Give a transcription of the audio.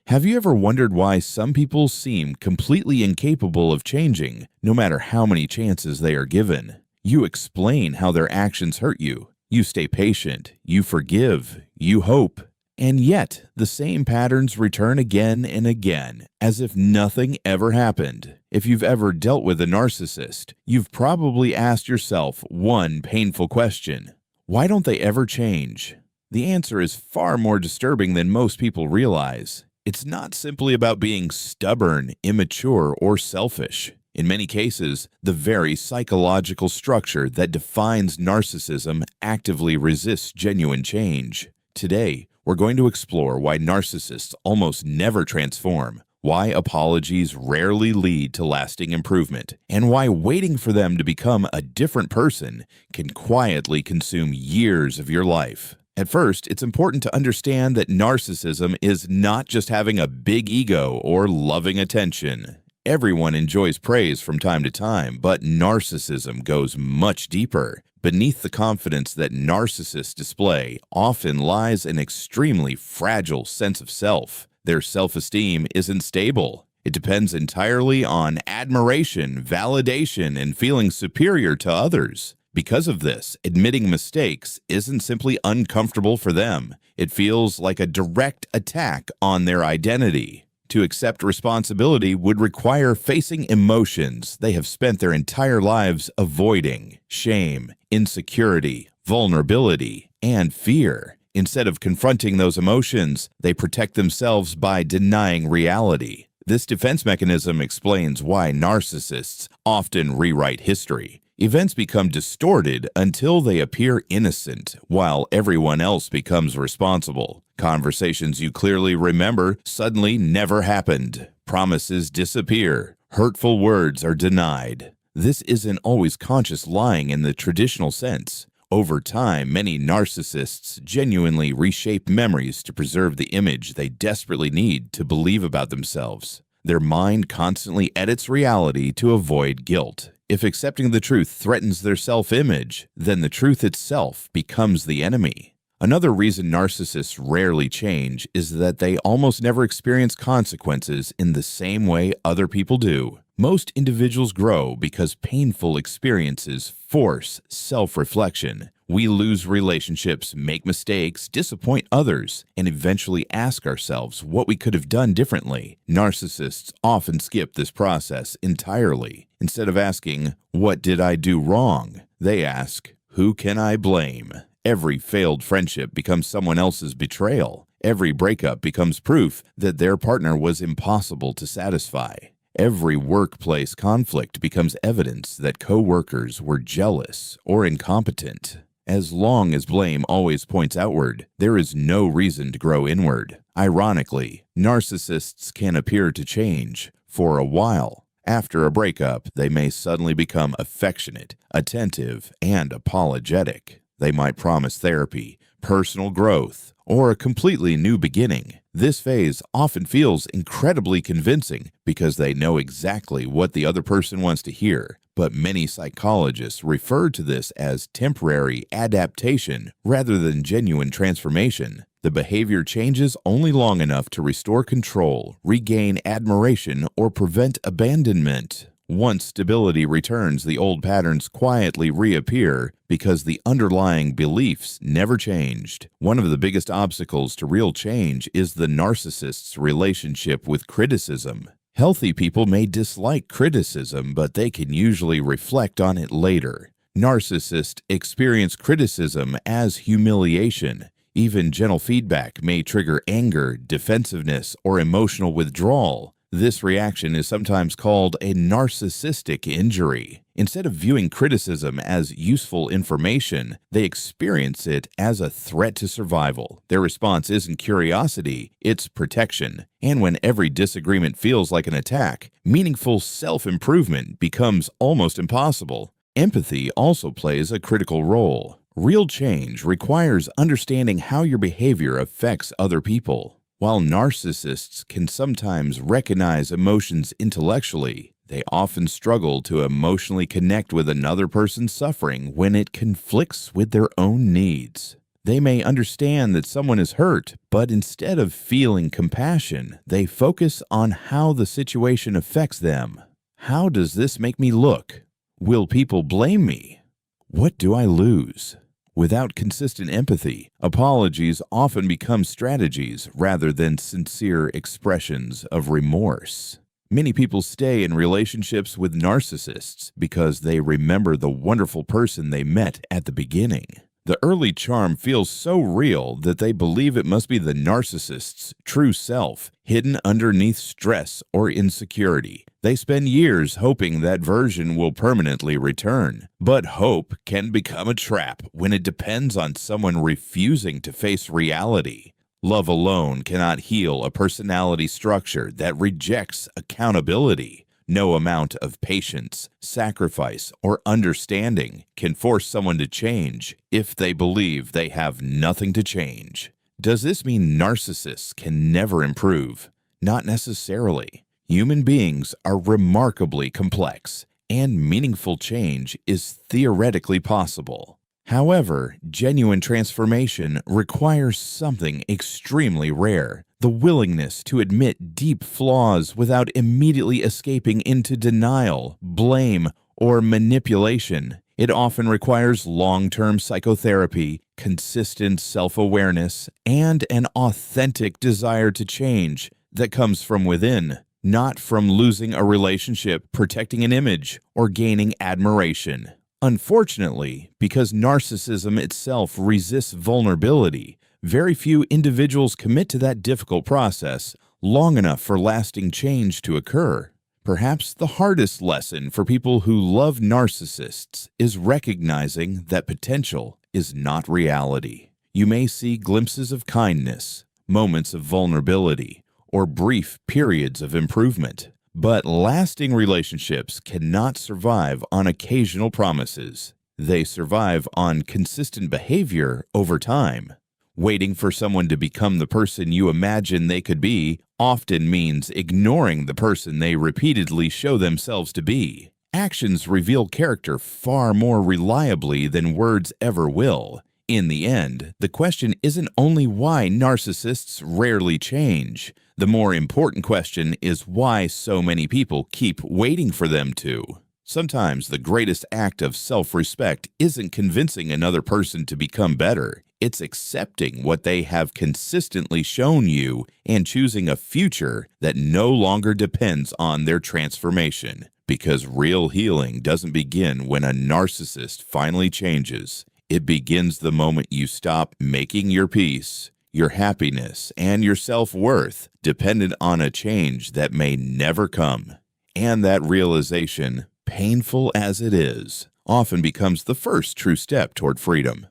Have you ever wondered why some people seem completely incapable of changing, no matter how many chances they are given? You explain how their actions hurt you. You stay patient. You forgive. You hope. And yet, the same patterns return again and again, as if nothing ever happened. If you've ever dealt with a narcissist, you've probably asked yourself one painful question: why don't they ever change? The answer is far more disturbing than most people realize. It's not simply about being stubborn, immature, or selfish. In many cases, the very psychological structure that defines narcissism actively resists genuine change. Today, we're going to explore why narcissists almost never transform, why apologies rarely lead to lasting improvement, and why waiting for them to become a different person can quietly consume years of your life. At first, it's important to understand that narcissism is not just having a big ego or loving attention. Everyone enjoys praise from time to time, but narcissism goes much deeper. Beneath the confidence that narcissists display often lies an extremely fragile sense of self. Their self-esteem isn't stable. It depends entirely on admiration, validation, and feeling superior to others. Because of this, admitting mistakes isn't simply uncomfortable for them. It feels like a direct attack on their identity. To accept responsibility would require facing emotions they have spent their entire lives avoiding: shame, insecurity, vulnerability, and fear. Instead of confronting those emotions, they protect themselves by denying reality. This defense mechanism explains why narcissists often rewrite history. Events become distorted until they appear innocent, while everyone else becomes responsible. Conversations you clearly remember suddenly never happened. Promises disappear. Hurtful words are denied. This isn't always conscious lying in the traditional sense. Over time, many narcissists genuinely reshape memories to preserve the image they desperately need to believe about themselves. Their mind constantly edits reality to avoid guilt. If accepting the truth threatens their self-image, then the truth itself becomes the enemy. Another reason narcissists rarely change is that they almost never experience consequences in the same way other people do. Most individuals grow because painful experiences force self-reflection. We lose relationships, make mistakes, disappoint others, and eventually ask ourselves what we could have done differently. Narcissists often skip this process entirely. Instead of asking, "What did I do wrong?" they ask, "Who can I blame?" Every failed friendship becomes someone else's betrayal. Every breakup becomes proof that their partner was impossible to satisfy. Every workplace conflict becomes evidence that coworkers were jealous or incompetent. As long as blame always points outward, there is no reason to grow inward. Ironically, narcissists can appear to change for a while. After a breakup, they may suddenly become affectionate, attentive, and apologetic. They might promise therapy, personal growth, or a completely new beginning. This phase often feels incredibly convincing because they know exactly what the other person wants to hear. But many psychologists refer to this as temporary adaptation rather than genuine transformation. The behavior changes only long enough to restore control, regain admiration, or prevent abandonment. Once stability returns, the old patterns quietly reappear because the underlying beliefs never changed. One of the biggest obstacles to real change is the narcissist's relationship with criticism. Healthy people may dislike criticism, but they can usually reflect on it later. Narcissists experience criticism as humiliation. Even gentle feedback may trigger anger, defensiveness, or emotional withdrawal. This reaction is sometimes called a narcissistic injury. Instead of viewing criticism as useful information, they experience it as a threat to survival. Their response isn't curiosity, it's protection. And when every disagreement feels like an attack, meaningful self-improvement becomes almost impossible. Empathy also plays a critical role. Real change requires understanding how your behavior affects other people. While narcissists can sometimes recognize emotions intellectually, they often struggle to emotionally connect with another person's suffering when it conflicts with their own needs. They may understand that someone is hurt, but instead of feeling compassion, they focus on how the situation affects them. How does this make me look? Will people blame me? What do I lose? Without consistent empathy, apologies often become strategies rather than sincere expressions of remorse. Many people stay in relationships with narcissists because they remember the wonderful person they met at the beginning. The early charm feels so real that they believe it must be the narcissist's true self, hidden underneath stress or insecurity. They spend years hoping that version will permanently return. But hope can become a trap when it depends on someone refusing to face reality. Love alone cannot heal a personality structure that rejects accountability. No amount of patience, sacrifice, or understanding can force someone to change if they believe they have nothing to change. Does this mean narcissists can never improve? Not necessarily. Human beings are remarkably complex, and meaningful change is theoretically possible. However, genuine transformation requires something extremely rare: the willingness to admit deep flaws without immediately escaping into denial, blame, or manipulation. It often requires long-term psychotherapy, consistent self-awareness, and an authentic desire to change that comes from within, not from losing a relationship, protecting an image, or gaining admiration. Unfortunately, because narcissism itself resists vulnerability, very few individuals commit to that difficult process long enough for lasting change to occur. Perhaps the hardest lesson for people who love narcissists is recognizing that potential is not reality. You may see glimpses of kindness, moments of vulnerability, or brief periods of improvement. But lasting relationships cannot survive on occasional promises. They survive on consistent behavior over time. Waiting for someone to become the person you imagine they could be often means ignoring the person they repeatedly show themselves to be. Actions reveal character far more reliably than words ever will. In the end, the question isn't only why narcissists rarely change. The more important question is why so many people keep waiting for them to. Sometimes the greatest act of self-respect isn't convincing another person to become better. It's accepting what they have consistently shown you and choosing a future that no longer depends on their transformation. Because real healing doesn't begin when a narcissist finally changes. It begins the moment you stop making your peace, your happiness, and your self-worth dependent on a change that may never come. And that realization, painful as it is, often becomes the first true step toward freedom.